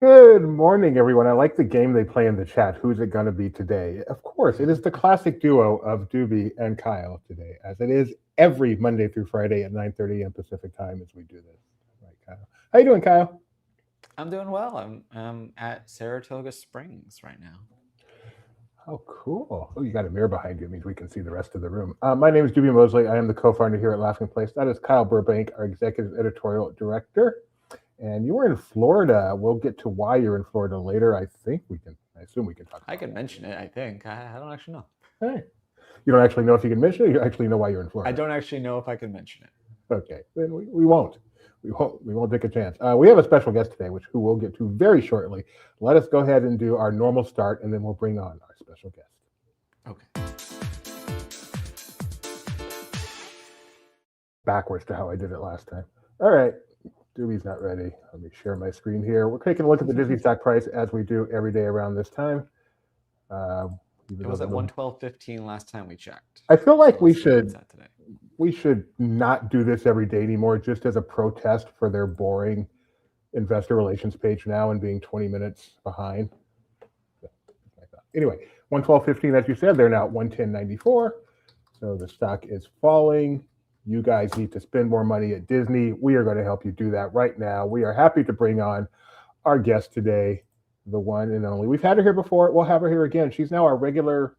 Good morning, everyone. I like the game they play in the chat. Who's it going to be today? Of course, it is the classic duo of Doobie and Kyle today, as it is every Monday through Friday at 9:30 a.m. Pacific time as we do this. Right, Kyle? How you doing, Kyle? I'm doing well. I'm at Saratoga Springs right now. Oh, cool. Oh, you got a mirror behind you. It means we can see the rest of the room. My name is Doobie Mosley. I am the co-founder here at Laughing Place. That is Kyle Burbank, our executive editorial director. And you were in Florida. We'll get to why you're in Florida later. I think we can. I assume we can talk I about can that. mention it. I think I don't actually know. Hey, you don't actually know if you can mention it. You actually know why you're in I Florida. don't actually know if I can mention it. Okay, then we won't. We won't take a chance. We have a special guest today, which who we'll get to very shortly. Let us go ahead and do our normal start, and then we'll bring on our special guest. Okay. Backwards to how I did it last time. All right, Doobie's not ready. Let me share my screen here. We're taking a look at the Disney stock price as we do every day around this time. Uh, It was at 112.15 last time we checked. I feel like So let's see where it's at today. we should not do this every day anymore, just as a protest for their boring investor relations page now and being 20 minutes behind. Anyway, 112.15, as you said, they're now at 110.94. So the stock is falling. You guys need to spend more money at Disney. We are going to help you do that right now. We are happy to bring on our guest today, the one and only. We've had her here before. We'll have her here again. She's now our regular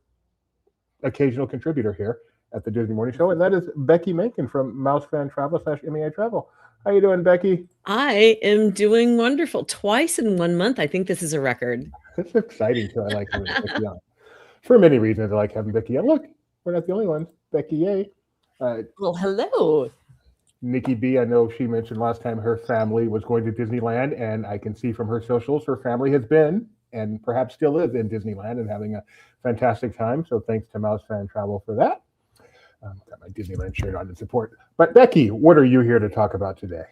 occasional contributor here at the Disney Morning Show, and that is Becky Menken from Mouse Fan Travel / MEI Travel. How you doing, Becky? I am doing wonderful. Twice in 1 month. I think this is a record. It's exciting too. I like having Becky on. For many reasons, I like having Becky on. Look, we're not the only ones. Becky, yay. Well, hello. Nikki B, I know she mentioned last time her family was going to Disneyland, and I can see from her socials her family has been and perhaps still is in Disneyland and having a fantastic time. So thanks to Mouse Fan Travel for that. Got my Disneyland shirt on in support. But Becky, what are you here to talk about today?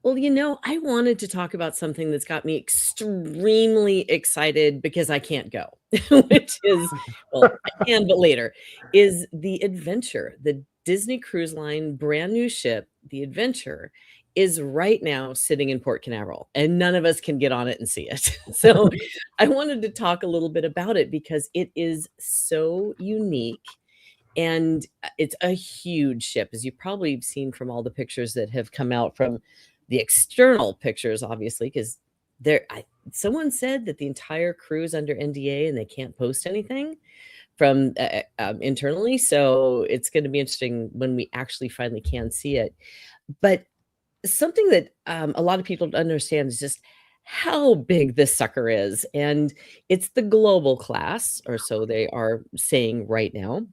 Well, I wanted to talk about something that's got me extremely excited because I can't go, which is, well, I can, but later, is the Adventure, the Disney Cruise Line brand new ship, the Adventure, is right now sitting in Port Canaveral, and none of us can get on it and see it. So I wanted to talk a little bit about it because it is so unique. And it's a huge ship, as you probably have seen from all the pictures that have come out from the external pictures, obviously, because someone said that the entire crew is under NDA and they can't post anything from internally. So it's going to be interesting when we actually finally can see it. But something that a lot of people don't understand is just how big this sucker is. And it's the global class, or so they are saying right now,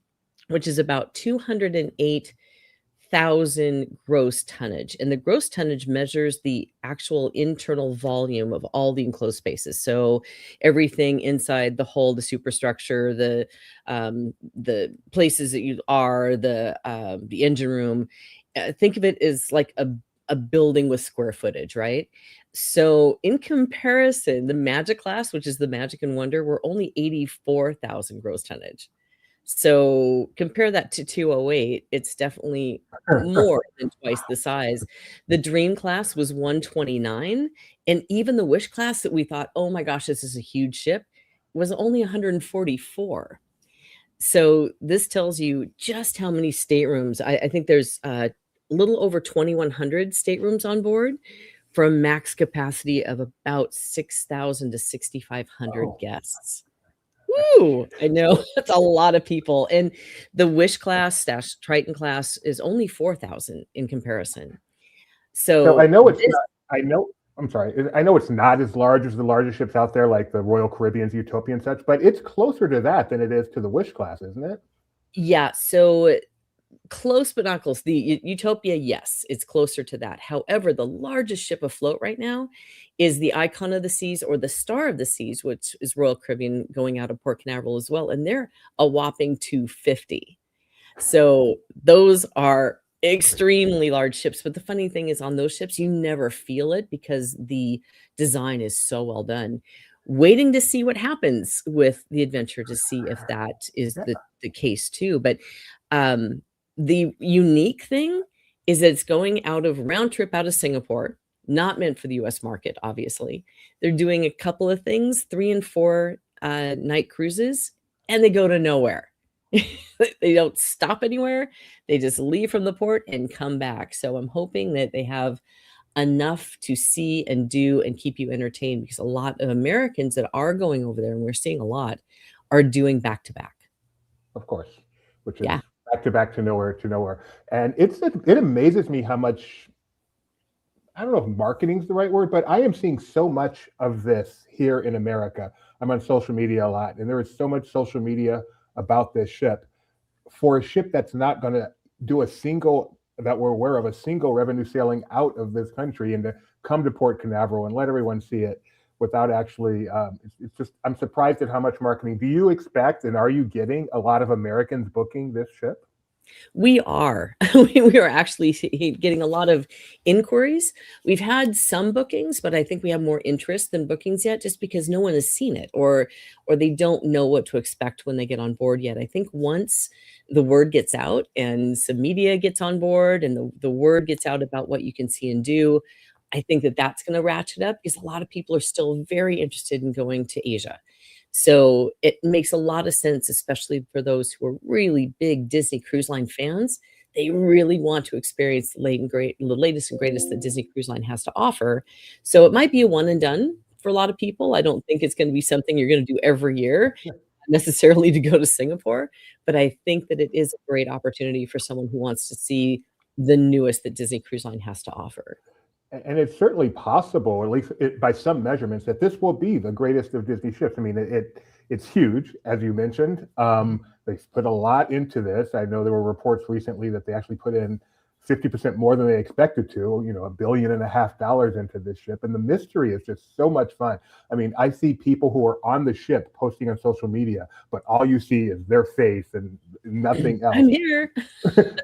which is about 208,000 gross tonnage. And the gross tonnage measures the actual internal volume of all the enclosed spaces. So everything inside the hull, the superstructure, the places that you are, the engine room. Think of it as like a building with square footage, right? So in comparison, the Magic class, which is the Magic and Wonder, we're only 84,000 gross tonnage. So compare that to 208, it's definitely more than twice the size. The Dream class was 129, and even the Wish class that we thought, "Oh my gosh, this is a huge ship," was only 144. So this tells you just how many staterooms. I think there's a little over 2,100 staterooms on board from max capacity of about 6,000 to 6,500 guests. Woo! I know that's a lot of people. And the Wish class / Triton class is only 4,000 in comparison. So I So know it's this, not. I know. I'm sorry. I know it's not as large as the largest ships out there, like the Royal Caribbean's Zootopia and such, but it's closer to that than it is to the Wish class, isn't it? yeah, so close but not close. The Utopia, yes, it's closer to that. However, the largest ship afloat right now is the Icon of the Seas or the Star of the Seas, which is Royal Caribbean going out of Port Canaveral as well, and they're a whopping 250. So those are extremely large ships. But the funny thing is, on those ships, you never feel it because the design is so well done. Waiting to see what happens with the Adventure to see if that is Yeah. the case too. But the unique thing is that it's going out of round trip out of Singapore, not meant for the US market, obviously. They're doing a couple of things, 3 and 4 night cruises, and they go to nowhere. They don't stop anywhere. They just leave from the port and come back. So I'm hoping that they have enough to see and do and keep you entertained, because a lot of Americans that are going over there, and we're seeing a lot, are doing back to back. Of course, which is Yeah. back to nowhere to nowhere. And it amazes me how much, I don't know if marketing is the right word, but I am seeing so much of this here in America. I'm on social media a lot, and there is so much social media about this ship. For a ship that's not going to do that we're aware of, a single revenue sailing out of this country and to come to Port Canaveral and let everyone see it without actually, it's just, I'm surprised at how much marketing. Do you expect, and are you getting a lot of Americans booking this ship? We are. We are actually getting a lot of inquiries. We've had some bookings, but I think we have more interest than bookings yet, just because no one has seen it, or they don't know what to expect when they get on board yet. I think once the word gets out and some media gets on board and the word gets out about what you can see and do, I think that that's going to ratchet up, because a lot of people are still very interested in going to Asia. So it makes a lot of sense, especially for those who are really big Disney Cruise Line fans. They really want to experience the latest and greatest that Disney Cruise Line has to offer. So it might be a one and done for a lot of people. I don't think it's going to be something you're going to do every year necessarily to go to Singapore, but I think that it is a great opportunity for someone who wants to see the newest that Disney Cruise Line has to offer. And it's certainly possible, at least by some measurements, that this will be the greatest of Disney ships. I mean, it's huge, as you mentioned. They put a lot into this. I know there were reports recently that they actually put in 50% more than they expected to, $1.5 billion into this ship. And the mystery is just so much fun. I mean, I see people who are on the ship posting on social media, but all you see is their face and nothing else. I'm here.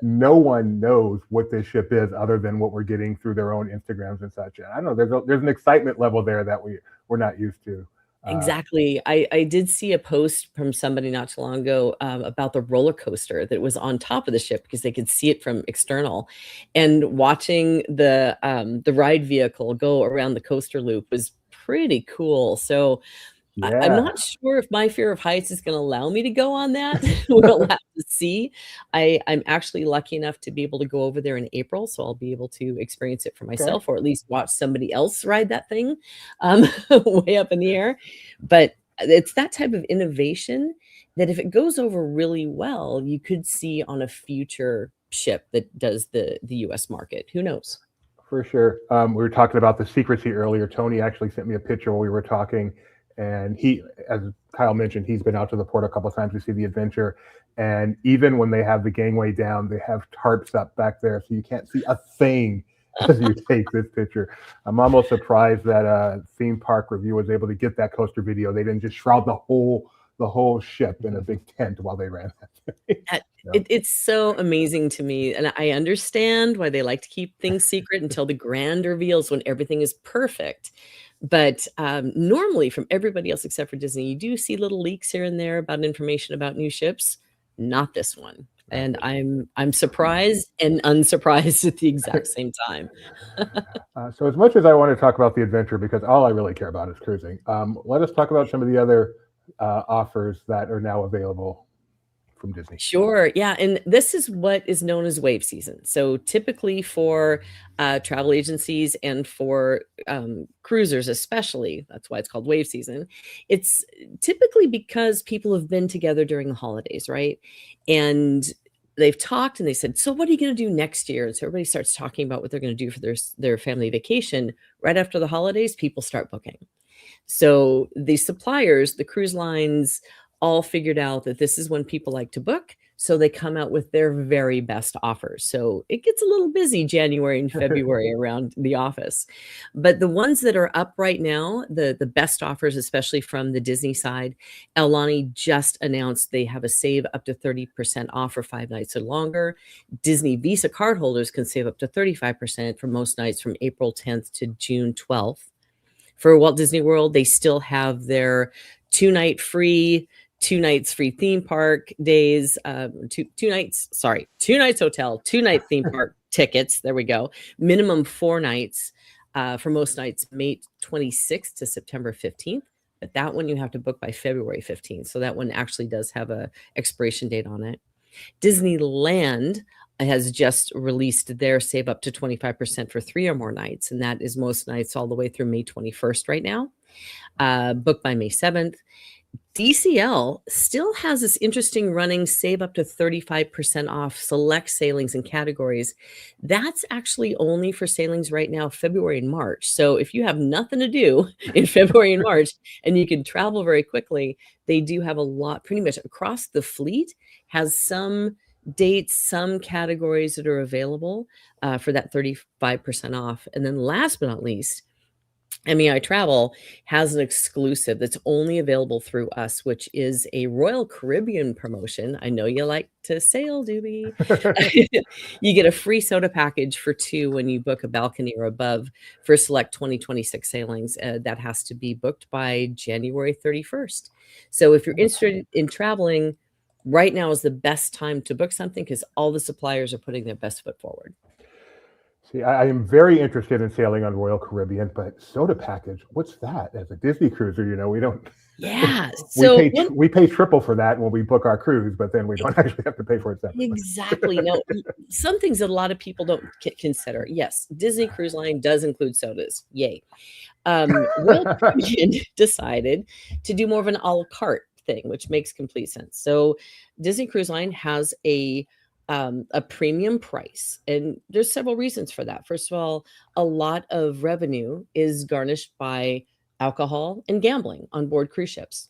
No one knows what this ship is other than what we're getting through their own Instagrams and such. And I don't know, there's an excitement level there that we're not used to. Exactly. I did see a post from somebody not too long ago about the roller coaster that was on top of the ship, because they could see it from external, and watching the ride vehicle go around the coaster loop was pretty cool. So I'm not sure if my fear of heights is going to allow me to go on that. We'll have to see. I'm actually lucky enough to be able to go over there in April, so I'll be able to experience it for myself, or at least watch somebody else ride that thing way up in the air. But it's that type of innovation that, if it goes over really well, you could see on a future ship that does the US market. Who knows? For sure. We were talking about the secrecy earlier. Tony actually sent me a picture while we were talking. And he, as Kyle mentioned, he's been out to the port a couple of times to see the Adventure. And even when they have the gangway down, they have tarps up back there, so you can't see a thing as you take this picture. I'm almost surprised that Theme Park Review was able to get that coaster video. They didn't just shroud the whole ship in a big tent while they ran that. It's so amazing to me, and I understand why they like to keep things secret until the grand reveals, when everything is perfect. But normally, from everybody else except for Disney, you do see little leaks here and there about information about new ships. Not this one, and I'm surprised and unsurprised at the exact same time. So as much as I want to talk about the Adventure, because all I really care about is cruising, let us talk about some of the other offers that are now available from Disney. Sure. Yeah. And this is what is known as wave season. So typically for travel agencies and for cruisers, especially, that's why it's called wave season. It's typically because people have been together during the holidays, right? And they've talked and they said, so what are you going to do next year? And so everybody starts talking about what they're going to do for their family vacation. Right after the holidays, people start booking. So the suppliers, the cruise lines, all figured out that this is when people like to book. So they come out with their very best offers. So it gets a little busy January and February around the office. But the ones that are up right now, the best offers, especially from the Disney side, Aulani just announced they have a save up to 30% off for 5 nights or longer. Disney Visa cardholders can save up to 35% for most nights from April 10th to June 12th. For Walt Disney World, they still have their 2 nights free theme park days, 2 nights hotel, 2 night theme park tickets. There we go. Minimum 4 nights. For most nights, May 26th to September 15th. But that one you have to book by February 15th. So that one actually does have a expiration date on it. Disneyland has just released their save up to 25% for 3 or more nights, and that is most nights all the way through May 21st right now. Book by May 7th. DCL still has this interesting running save up to 35% off select sailings and categories. That's actually only for sailings right now, February and March. So if you have nothing to do in February and March and you can travel very quickly, they do have a lot, pretty much across the fleet, has some dates, some categories that are available for that 35% off. And then last but not least, MEI Travel has an exclusive that's only available through us, which is a Royal Caribbean promotion. I know you like to sail, Doobie. You get a free soda package for 2 when you book a balcony or above for select 2026 sailings. That has to be booked by January 31st. So if you're interested in traveling, right now is the best time to book something because all the suppliers are putting their best foot forward. See, I am very interested in sailing on Royal Caribbean, but soda package, what's that? As a Disney cruiser, we don't. Yeah. So we pay triple for that when we book our cruise, but then we don't actually have to pay for it separately. Exactly. No, some things that a lot of people don't consider. Yes, Disney Cruise Line does include sodas. Yay. Royal Caribbean decided to do more of an a la carte thing, which makes complete sense. So Disney Cruise Line has a premium price, and there's several reasons for that. First of all, a lot of revenue is garnished by alcohol and gambling on board cruise ships.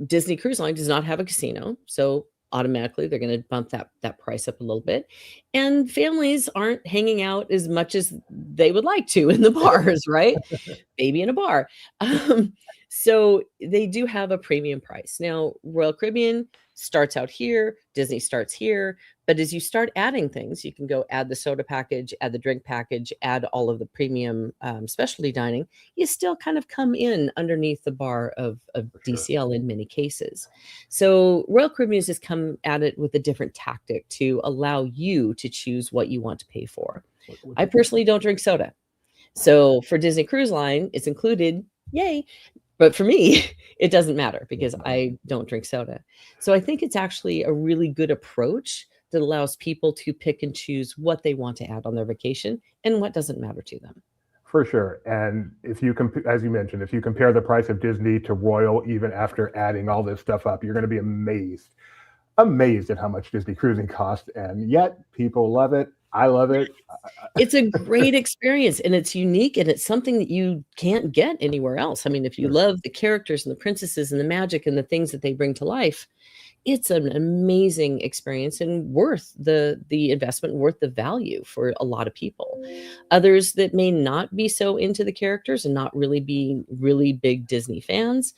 Disney Cruise Line does not have a casino, so automatically they're going to bump that price up a little bit, and families aren't hanging out as much as they would like to in the bars, right? Baby in a bar. So they do have a premium price. Now, Royal Caribbean starts out here, Disney starts here, but as you start adding things, you can go add the soda package, add the drink package, add all of the premium specialty dining. You still kind of come in underneath the bar of DCL in many cases. So Royal Caribbean has just come at it with a different tactic to allow you to choose what you want to pay for. I personally don't drink soda. So for Disney Cruise Line, it's included, yay. But for me, it doesn't matter because I don't drink soda. So I think it's actually a really good approach that allows people to pick and choose what they want to add on their vacation and what doesn't matter to them. For sure. And if you as you mentioned, if you compare the price of Disney to Royal, even after adding all this stuff up, you're going to be amazed at how much Disney cruising costs. And yet people love it. I love it. It's a great experience, and it's unique, and it's something that you can't get anywhere else. I mean, if you love the characters and the princesses and the magic and the things that they bring to life, it's an amazing experience and worth the investment, worth the value for a lot of people. Others that may not be so into the characters and not really be really big Disney fans,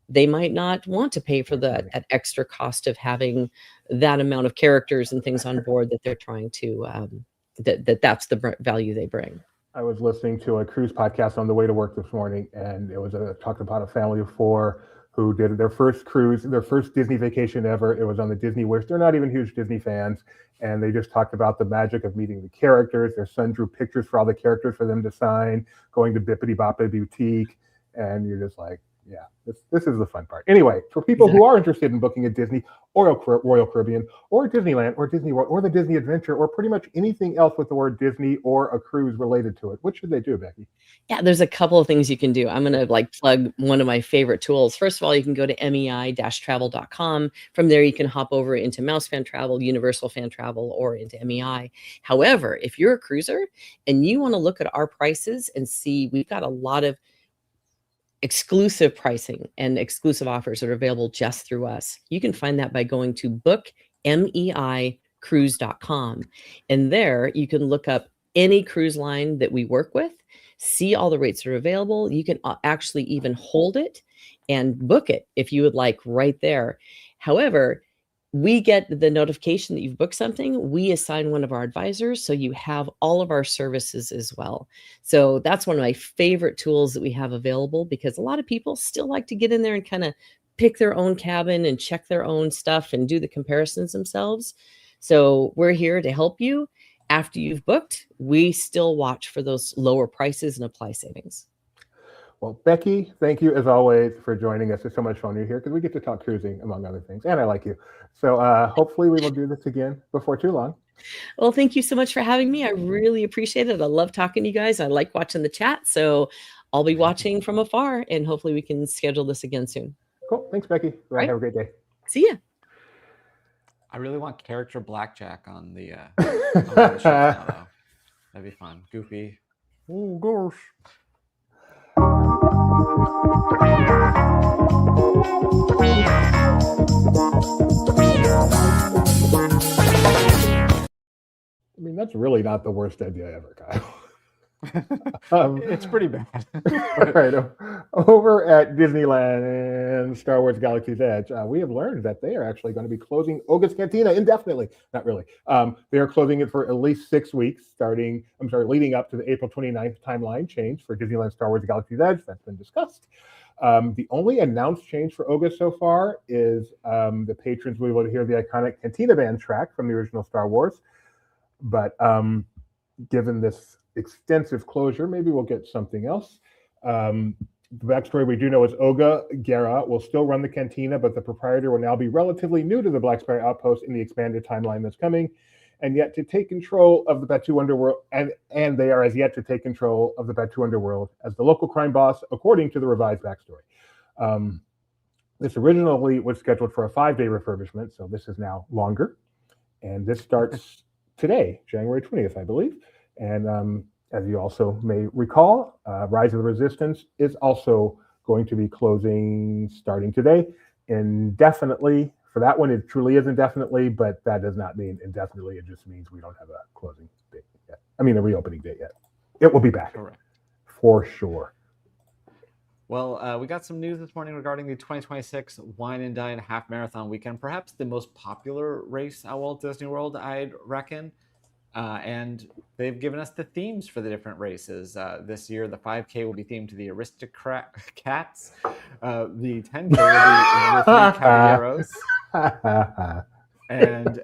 they might not want to pay for that extra cost of having that amount of characters and things on board that they're trying to, that's the value they bring. I was listening to a cruise podcast on the way to work this morning, and it was talked about a family of 4 who did their first cruise, their first Disney vacation ever. It was on the Disney Wish. They're not even huge Disney fans, and they just talked about the magic of meeting the characters. Their son drew pictures for all the characters for them to sign, going to Bippity Boppity Boutique, and you're just like, yeah, this is the fun part. Anyway, for people who are interested in booking a Disney or Royal Caribbean or Disneyland or Disney World or the Disney Adventure or pretty much anything else with the word Disney or a cruise related to it, what should they do, Becky? Yeah, there's a couple of things you can do. I'm going to plug one of my favorite tools. First of all, you can go to mei-travel.com. From there, you can hop over into Mouse Fan Travel, Universal Fan Travel, or into MEI. However, if you're a cruiser and you want to look at our prices and see, we've got a lot of exclusive pricing and exclusive offers that are available just through us. You can find that by going to bookmeicruise.com. And there you can look up any cruise line that we work with, see all the rates that are available. You can actually even hold it and book it if you would like right there. However, we get the notification that you've booked something. We assign one of our advisors, so you have all of our services as well. So that's one of my favorite tools that we have available, because a lot of people still like to get in there and kind of pick their own cabin and check their own stuff and do the comparisons themselves. So we're here to help you. after you've booked, we still watch for those lower prices and apply savings. Well, Becky, thank you as always for joining us. It's so much fun you're here because we get to talk cruising, among other things, and I like you. So hopefully we will do this again before too long. Well, thank you so much for having me. I really appreciate it. I love talking to you guys. I like watching the chat. So I'll be watching from afar, and hopefully we can schedule this again soon. Cool. Thanks, Becky. Well, Right. have a great day. See ya. I really want character blackjack on the, on the show now, though. That'd be fun. Goofy. Oh gosh. I mean, that's really not the worst idea ever, Kyle. It's pretty bad. Right. Over at Disneyland and Star Wars Galaxy's Edge, we have learned that they are actually going to be closing Oga's Cantina indefinitely. Not really. They are closing it for at least 6 weeks, leading up to the April 29th timeline change for Disneyland Star Wars Galaxy's Edge. That's been discussed. The only announced change for Oga so far is the patrons will be able to hear the iconic Cantina Band track from the original Star Wars. But given this extensive closure, maybe we'll get something else. The backstory we do know is Oga Guerra will still run the cantina, but the proprietor will now be relatively new to the Black Spire Outpost in the expanded timeline that's coming, and yet to take control of the Batuu Underworld, and they are as yet to take control of the Batuu Underworld as the local crime boss, according to the revised backstory. This originally was scheduled for a 5-day refurbishment, so this is now longer, and this starts today, January 20th, I believe. And as you also may recall, Rise of the Resistance is also going to be closing starting today indefinitely. For that one, it truly is indefinitely, but that does not mean indefinitely. It just means we don't have a closing date yet. I mean, a reopening date yet. It will be back. Correct. For sure. Well, we got some news this morning regarding the 2026 Wine and Dine Half Marathon Weekend, perhaps the most popular race at Walt Disney World, I'd reckon. And they've given us the themes for the different races. This year, the 5K will be themed to the Aristocats. The 10K will be the 3 Caballeros. And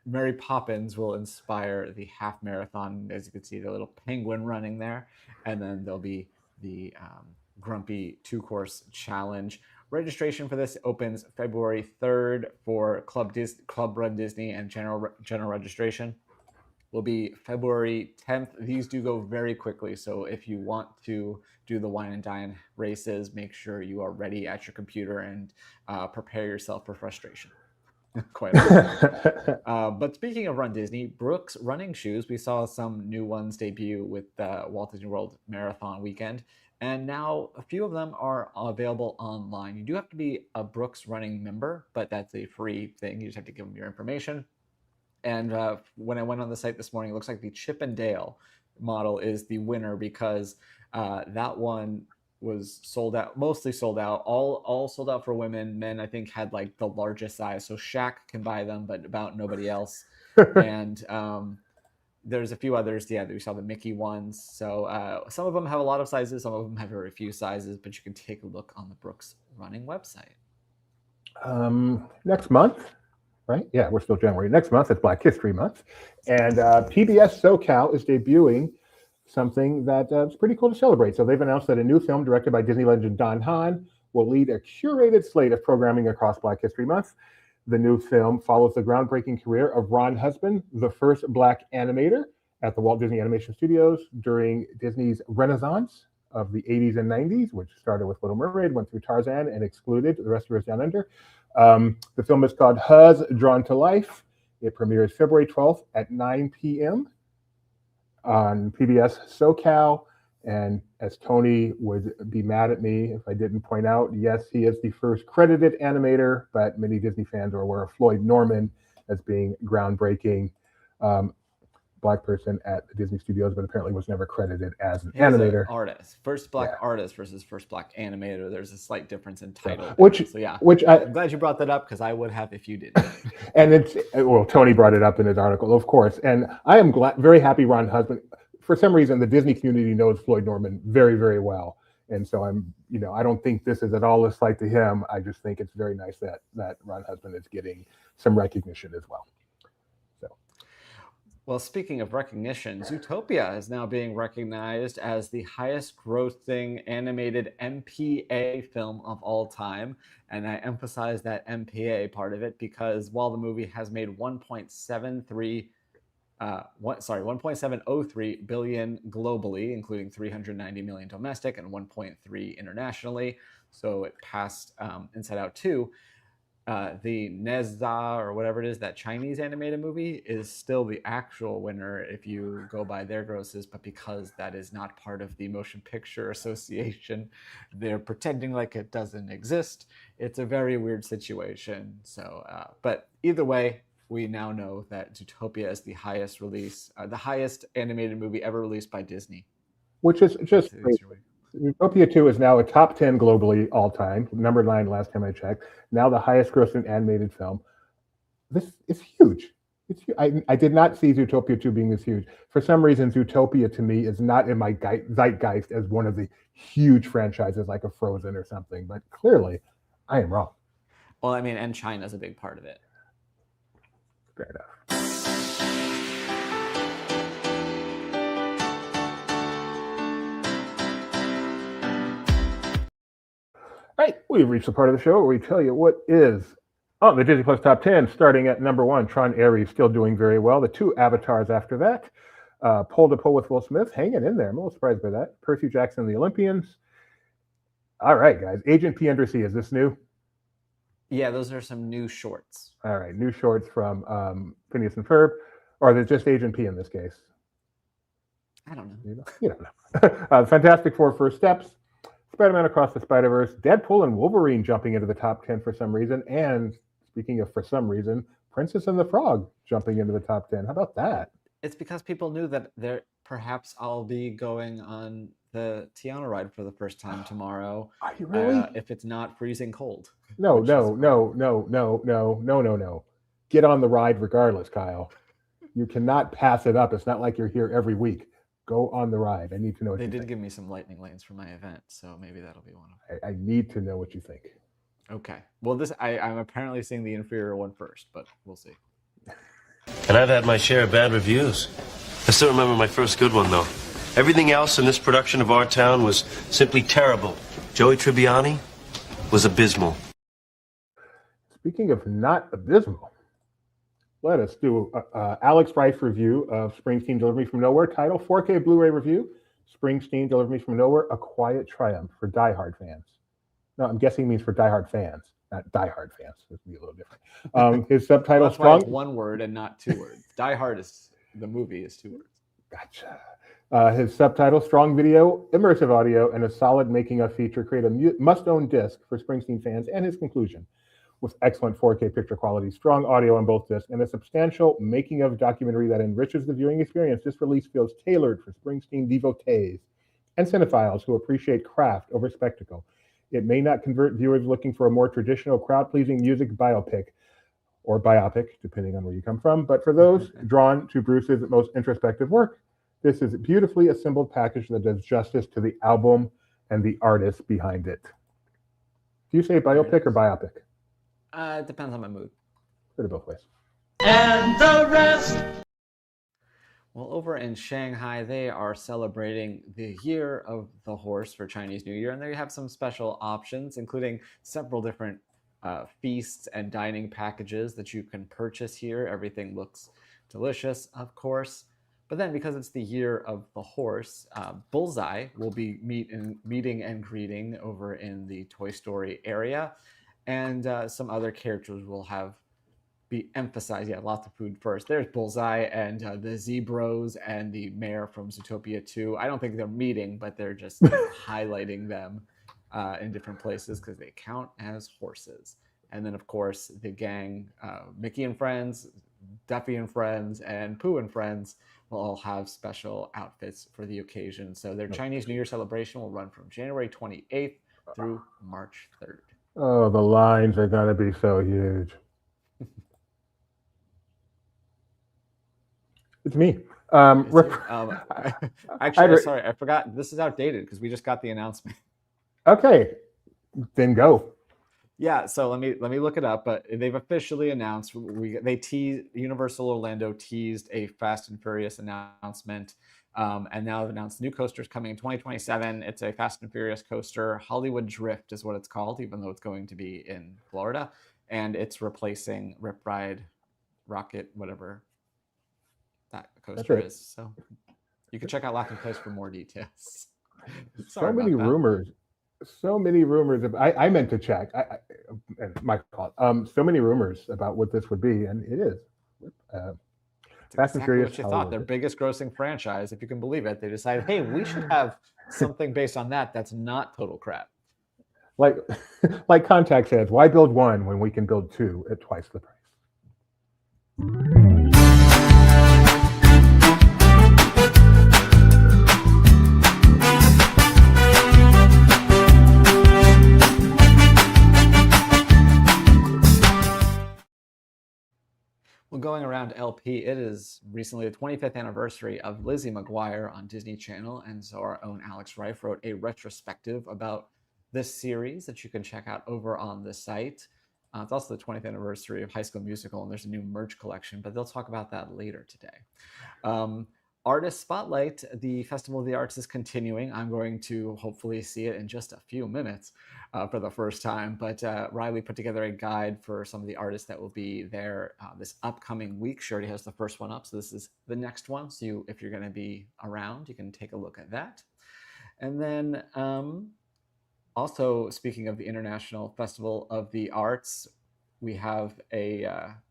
Mary Poppins will inspire the half marathon. As you can see, the little penguin running there. And then there'll be the Grumpy 2-course challenge. Registration for this opens February 3rd for Club Run Disney, and general registration will be February 10th. These do go very quickly, so if you want to do the Wine and Dine races, make sure you are ready at your computer and prepare yourself for frustration. Quite honestly. But speaking of Run Disney, Brooks running shoes, we saw some new ones debut with Walt Disney World Marathon Weekend, and now a few of them are available online. You do have to be a Brooks running member, but that's a free thing. You just have to give them your information. And when I went on the site this morning, it looks like the Chip and Dale model is the winner, because that one was sold out, mostly sold out, all sold out for women. Men, I think, had like the largest size, so Shaq can buy them, but about nobody else. And there's a few others, that we saw the Mickey ones. So some of them have a lot of sizes, some of them have very few sizes, but you can take a look on the Brooks running website. Next month, right? Yeah, we're still January. Next month, it's Black History Month. And PBS SoCal is debuting something that is pretty cool to celebrate. So they've announced that a new film directed by Disney legend Don Hahn will lead a curated slate of programming across Black History Month. The new film follows the groundbreaking career of Ron Husband, the first Black animator at the Walt Disney Animation Studios during Disney's renaissance of the 80s and 90s, which started with Little Mermaid, went through Tarzan, and excluded the rest of us down under. The film is called Huz Drawn to Life. It premieres February 12th at 9 p.m. on PBS SoCal. And as Tony would be mad at me if I didn't point out, yes, he is the first credited animator, but many Disney fans are aware of Floyd Norman as being groundbreaking Black person at the Disney Studios, but apparently was never credited as an animator. Artist, first Black artist versus first Black animator. There's a slight difference in title. Which I'm glad you brought that up, because I would have if you didn't. And Tony brought it up in his article, of course. And I am very happy Ron Husband. For some reason, the Disney community knows Floyd Norman very, very well. And so I don't think this is at all a slight to him. I just think it's very nice that Ron Husband is getting some recognition as well. So, Well, speaking of recognition, Zootopia is now being recognized as the highest grossing animated MPA film of all time. And I emphasize that MPA part of it because while the movie has made 1.703 billion globally, including 390 million domestic and 1.3 internationally. So it passed Inside Out 2. The Neza or whatever it is, that Chinese animated movie is still the actual winner if you go by their grosses, but because that is not part of the Motion Picture Association, they're pretending like it doesn't exist. It's a very weird situation. So, but either way, we now know that Zootopia is the highest animated movie ever released by Disney. Which is just Zootopia 2 is now a top 10 globally all time, number 9 last time I checked. Now the highest grossing animated film. This is huge. I did not see Zootopia 2 being this huge. For some reason, Zootopia to me is not in my zeitgeist as one of the huge franchises like a Frozen or something, but clearly I am wrong. Well, I mean, and China's a big part of it. Fair enough. All right, we've reached the part of the show where we tell you what is on the Disney Plus Top 10, starting at number 1, Tron Ares, still doing very well. The 2 Avatars after that, Pole to Pole with Will Smith, hanging in there. I'm a little surprised by that. Percy Jackson and the Olympians. All right, guys. Agent P Under Sea, is this new? Yeah, those are some new shorts. All right, new shorts from Phineas and Ferb. Or is it just Agent P in this case? I don't know. You don't know. Fantastic Four First Steps. Spider-Man Across the Spider-Verse, Deadpool and Wolverine jumping into the top 10 for some reason, and speaking of for some reason, Princess and the Frog jumping into the top 10. How about that? It's because people knew that perhaps I'll be going on the Tiana ride for the first time tomorrow. Are you really? If it's not freezing cold. No. Get on the ride regardless, Kyle. You cannot pass it up. It's not like you're here every week. Go on the ride. I need to know what they you did think. give me some lightning lanes for my event, so maybe that'll be one of them. I need to know what you think. Okay. Well, I'm apparently seeing the inferior one first, but we'll see. And I've had my share of bad reviews. I still remember my first good one, though. Everything else in this production of Our Town was simply terrible. Joey Tribbiani was abysmal. Speaking of not abysmal, let us do Alex Rice review of Springsteen Deliver Me From Nowhere, title 4K Blu-ray review, Springsteen Deliver Me From Nowhere, A Quiet Triumph for diehard fans. No, I'm guessing it means for diehard fans, not diehard fans. This would be a little different. His subtitle, that's strong. Why it's one word and not 2 words. Die Hard is, the movie is 2 words. Gotcha. His subtitle, strong video, immersive audio, and a solid making-of feature create a must-own disc for Springsteen fans, and his conclusion. With excellent 4K picture quality, strong audio on both discs, and a substantial making-of documentary that enriches the viewing experience, this release feels tailored for Springsteen devotees and cinephiles who appreciate craft over spectacle. It may not convert viewers looking for a more traditional crowd-pleasing music biopic, or biopic, depending on where you come from, but for those drawn to Bruce's most introspective work, this is a beautifully assembled package that does justice to the album and the artist behind it. Do you say biopic or biopic? It depends on my mood. Put it both ways. And the rest. Well, over in Shanghai, they are celebrating the Year of the Horse for Chinese New Year, and they have some special options, including several different feasts and dining packages that you can purchase here. Everything looks delicious, of course. But then, because it's the Year of the Horse, Bullseye will be meeting and greeting over in the Toy Story area. And some other characters will be emphasized. Yeah, lots of food first. There's Bullseye and the Zebros and the mayor from Zootopia 2. I don't think they're meeting, but they're just highlighting them in different places because they count as horses. And then, of course, the gang, Mickey and Friends, Duffy and Friends, and Pooh and Friends will all have special outfits for the occasion. So their Chinese New Year celebration will run from January 28th through March 3rd. Oh, the lines are going to be so huge. It's me. Actually, sorry, I forgot. This is outdated because we just got the announcement. Okay, then go. Yeah, so let me look it up, but they've officially announced Universal Orlando teased a Fast and Furious announcement, and now they've announced new coasters coming in 2027. It's a Fast and Furious coaster. Hollywood Drift is what it's called, even though it's going to be in Florida, and it's replacing Rip Ride, Rocket, whatever that coaster is. So you can check out Laughing Place for more details. So many rumors. So many rumors. I meant to check. My fault. So many rumors about what this would be, and it is. Fast and Furious. What you thought? Their biggest grossing franchise, if you can believe it. They decided, hey, we should have something based on that. That's not total crap. Like Contact says, why build one when we can build two at twice the price? Well, going around LP, it is recently the 25th anniversary of Lizzie McGuire on Disney Channel, and so our own Alex Reif wrote a retrospective about this series that you can check out over on the site. It's also the 20th anniversary of High School Musical, and there's a new merch collection, but they'll talk about that later today. Artist Spotlight, the Festival of the Arts is continuing. I'm going to hopefully see it in just a few minutes for the first time. But Riley put together a guide for some of the artists that will be there this upcoming week. She already has the first one up, so this is the next one. So if you're going to be around, you can take a look at that. And then also, speaking of the International Festival of the Arts, we have a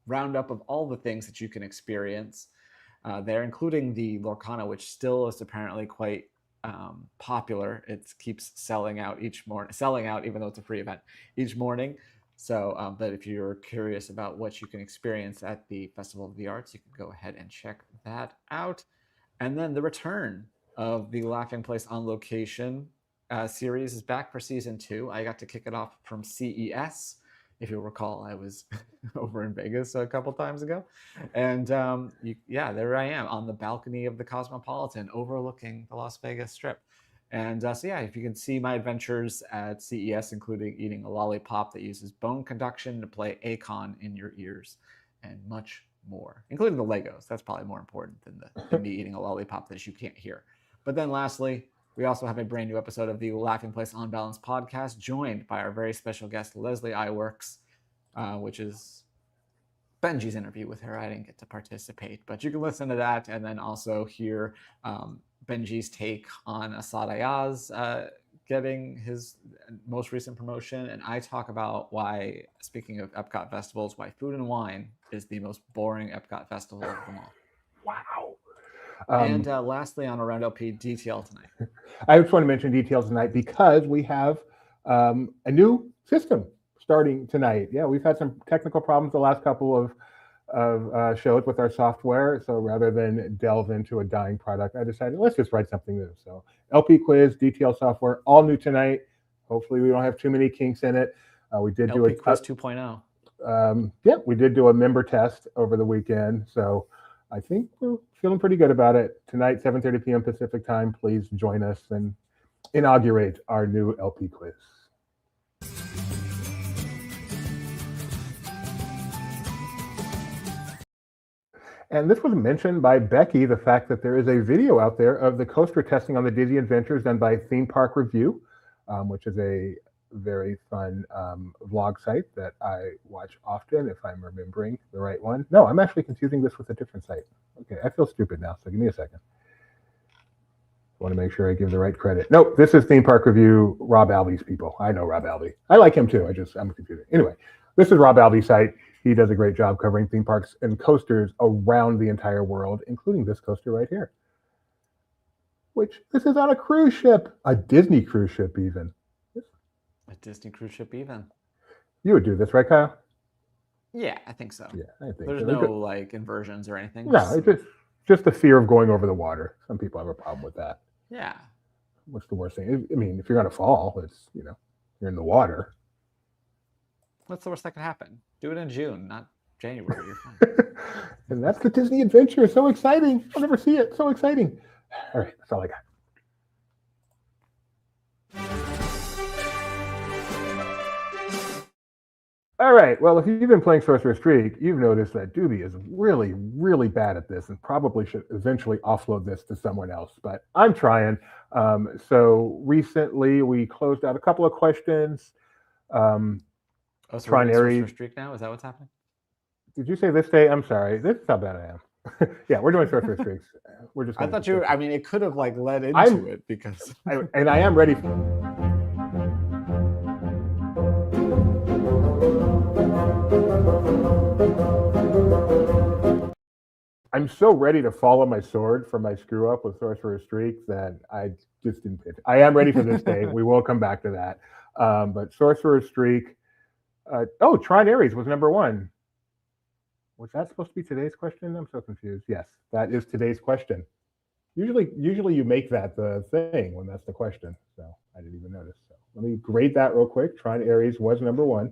roundup of all the things that you can experience there, including the Lorcana, which still is apparently quite popular. It keeps selling out each morning, even though it's a free event each morning. So, but if you're curious about what you can experience at the Festival of the Arts, you can go ahead and check that out. And then the return of the Laughing Place on Location series is back for season 2. I got to kick it off from CES. If you'll recall, I was over in Vegas a couple times ago. And there I am on the balcony of the Cosmopolitan overlooking the Las Vegas Strip. And so yeah, if you can see my adventures at CES, including eating a lollipop that uses bone conduction to play Akon in your ears and much more, including the Legos. That's probably more important than me eating a lollipop that you can't hear. But then lastly, we also have a brand new episode of the Laughing Place On Balance podcast, joined by our very special guest, Leslie Iwerks, which is Benji's interview with her. I didn't get to participate, but you can listen to that and then also hear Benji's take on Asad Ayaz getting his most recent promotion. And I talk about why, speaking of Epcot festivals, why Food and Wine is the most boring Epcot festival of them all. Wow. And lastly, on Around LP, DTL tonight. I just want to mention DTL tonight because we have a new system starting tonight. Yeah, we've had some technical problems the last couple of shows with our software. So rather than delve into a dying product, I decided let's just write something new. So LP Quiz, DTL software, all new tonight. Hopefully we don't have too many kinks in it. We did do LP Quiz 2.0. Yeah, we did do a member test over the weekend. So I think we're feeling pretty good about it. Tonight, 7:30 p.m. Pacific time. Please join us and inaugurate our new LP Quiz. And this was mentioned by Becky, the fact that there is a video out there of the coaster testing on the Disney Adventures done by Theme Park Review, which is a very fun vlog site that I watch often, if I'm remembering the right one. No, I'm actually confusing this with a different site. Okay, I feel stupid now, so give me a second. I want to make sure I give the right credit. Nope, this is Theme Park Review, Rob Alvey's people. I know Rob Alvey. I like him too. I'm confusing. Anyway, this is Rob Alvey's site. He does a great job covering theme parks and coasters around the entire world, including this coaster right here. Which, this is on a cruise ship, a Disney cruise ship even. A Disney cruise ship even. You would do this, right, Kyle? Yeah, I think so. Yeah, I think there's so. No like inversions or anything. No, it's just the fear of going over the water. Some people have a problem with that. Yeah. What's the worst thing? I mean, if you're gonna fall, it's you're in the water. What's the worst that could happen? Do it in June, not January. You're fine. And that's the Disney Adventure. So exciting! I'll never see it. So exciting. All right, that's all I got. All right. Well, if you've been playing Sorcerer's Streak, you've noticed that Doobie is really, really bad at this and probably should eventually offload this to someone else. But I'm trying. So recently we closed out a couple of questions. Oh, so we're Tron doing Aries. Sorcerer's Streak now? Is that what's happening? Did you say this day? I'm sorry. This is how bad I am. Yeah, we're doing Sorcerer's Streaks. We're just. I thought you were, I mean, it could have like led into I'm- it because. And I am ready. I'm so ready to follow my sword for my screw up with Sorcerer's Streak that I just didn't pitch. I am ready for this day. We will come back to that. But Sorcerer's Streak. Tron Aries was number one. Was that supposed to be today's question? I'm so confused. Yes, that is today's question. Usually you make that the thing when that's the question. So I didn't even notice. So let me grade that real quick. Tron Aries was number one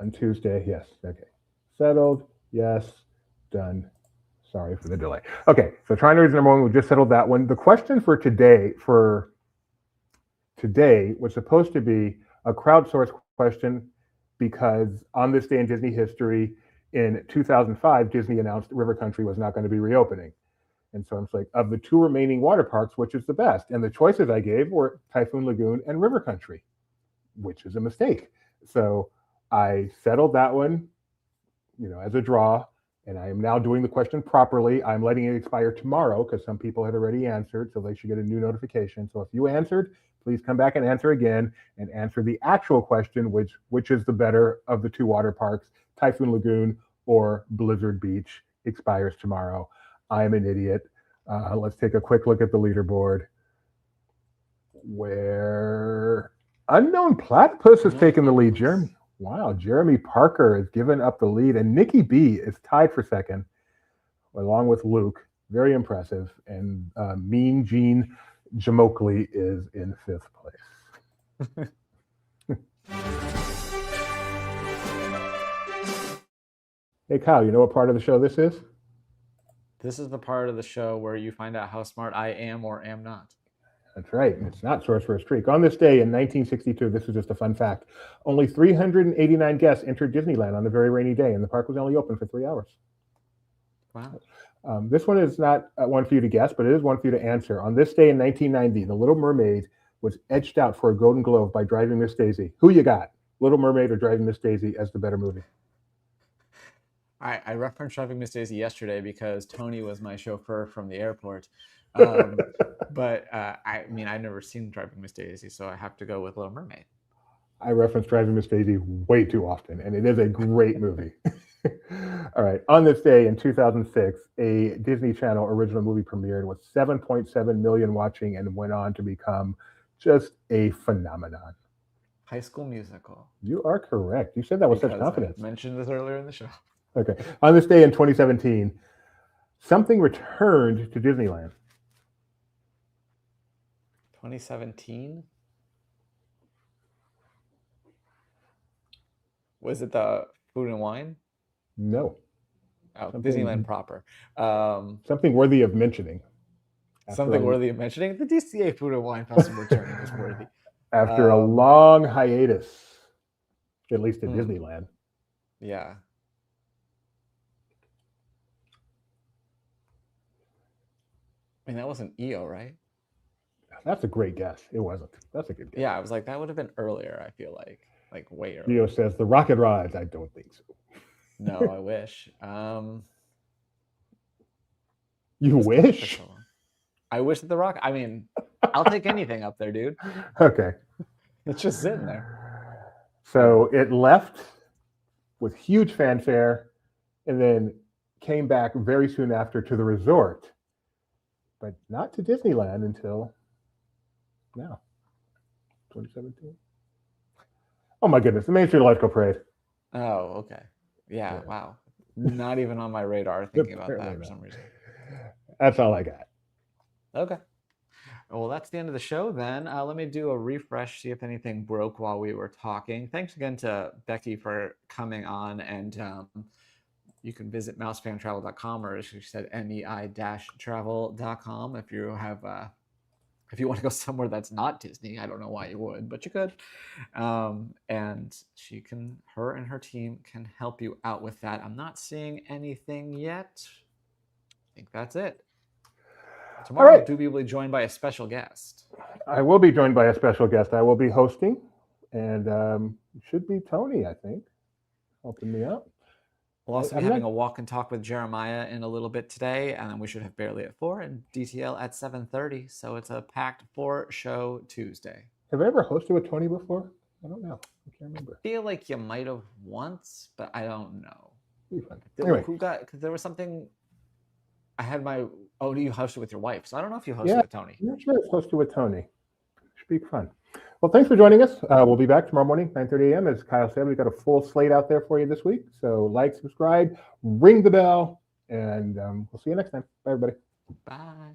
on Tuesday. Yes. Okay. Settled. Yes. Done. Sorry for the delay. Okay. So Tron Aries number one. We just settled that one. The question for today was supposed to be a crowdsourced question because on this day in Disney history, in 2005, Disney announced River Country was not going to be reopening. And so I'm like, of the two remaining water parks, which is the best? And the choices I gave were Typhoon Lagoon and River Country, which is a mistake. So I settled that one, as a draw, and I am now doing the question properly. I'm letting it expire tomorrow because some people had already answered, so they should get a new notification. So if you answered, please come back and answer again and answer the actual question, which is the better of the two water parks, Typhoon Lagoon or Blizzard Beach, expires tomorrow. I'm an idiot. Let's take a quick look at the leaderboard where Unknown Platypus has taken the lead. Jeremy Parker has given up the lead, and Nikki B is tied for second, along with Luke. Very impressive. And Mean Gene Jamokli is in fifth place. Hey, Kyle, you know what part of the show this is? This is the part of the show where you find out how smart I am or am not. That's right. It's not Sorcerer's Streak. On this day in 1962, this is just a fun fact, only 389 guests entered Disneyland on a very rainy day, and the park was only open for 3 hours. Wow. This one is not one for you to guess, but it is one for you to answer. On this day in 1990, The Little Mermaid was edged out for a Golden Globe by Driving Miss Daisy. Who you got? Little Mermaid or Driving Miss Daisy as the better movie? I referenced Driving Miss Daisy yesterday because Tony was my chauffeur from the airport. But I mean, I've never seen Driving Miss Daisy, so I have to go with Little Mermaid. I reference Driving Miss Daisy way too often, and it is a great movie. All right. On this day in 2006, a Disney Channel original movie premiered with 7.7 million watching and went on to become just a phenomenon. High School Musical. You are correct. You said that with such confidence. I mentioned this earlier in the show. Okay. On this day in 2017, something returned to Disneyland. 2017? Was it the Food and Wine? No. Oh, Disneyland proper. Something worthy of mentioning. Worthy of mentioning? The DCA Food and Wine Festival returning is worthy. After a long hiatus, at least at Disneyland. Yeah. I mean, that wasn't EO, right? That's a great guess. It wasn't. That's a good guess. Yeah, I was like, that would have been earlier, I feel like way earlier. EO says the Rocket Rides. I don't think so. No, I wish. You wish? I wish that the Rock. I mean, I'll take anything up there, dude. Okay. It's just sitting there. So it left with huge fanfare and then came back very soon after to the resort, but not to Disneyland until now, 2017. Oh my goodness, the Main Street Electrical Parade. Oh, okay. Yeah, wow. Not even on my radar thinking about that for some reason. That's all I got. Okay. Well, that's the end of the show then. Let me do a refresh, see if anything broke while we were talking. Thanks again to Becky for coming on, and you can visit mousefantravel.com, or as she said, mei-travel.com if you have if you want to go somewhere that's not Disney. I don't know why you would, but you could. And her and her team can help you out with that. I'm not seeing anything yet. I think that's it. Tomorrow, All right. do we will be joined by a special guest. I will be joined by a special guest. I will be hosting, and it should be Tony, I think, helping me out. We'll also be having a walk and talk with Jeremiah in a little bit today, and then we should have Barely at 4 and DTL at 7:30. So it's a packed 4-show Tuesday. Have I ever hosted with Tony before? I don't know. I can't remember. I feel like you might have once, but I don't know. Anyway. Because there was something. I had you hosted with your wife, so I don't know if you hosted with Tony. I'm not sure it's hosted with Tony. Should be fun. Well, thanks for joining us. We'll be back tomorrow morning, 9:30 a.m. As Kyle said, we've got a full slate out there for you this week. So like, subscribe, ring the bell, and we'll see you next time. Bye, everybody. Bye.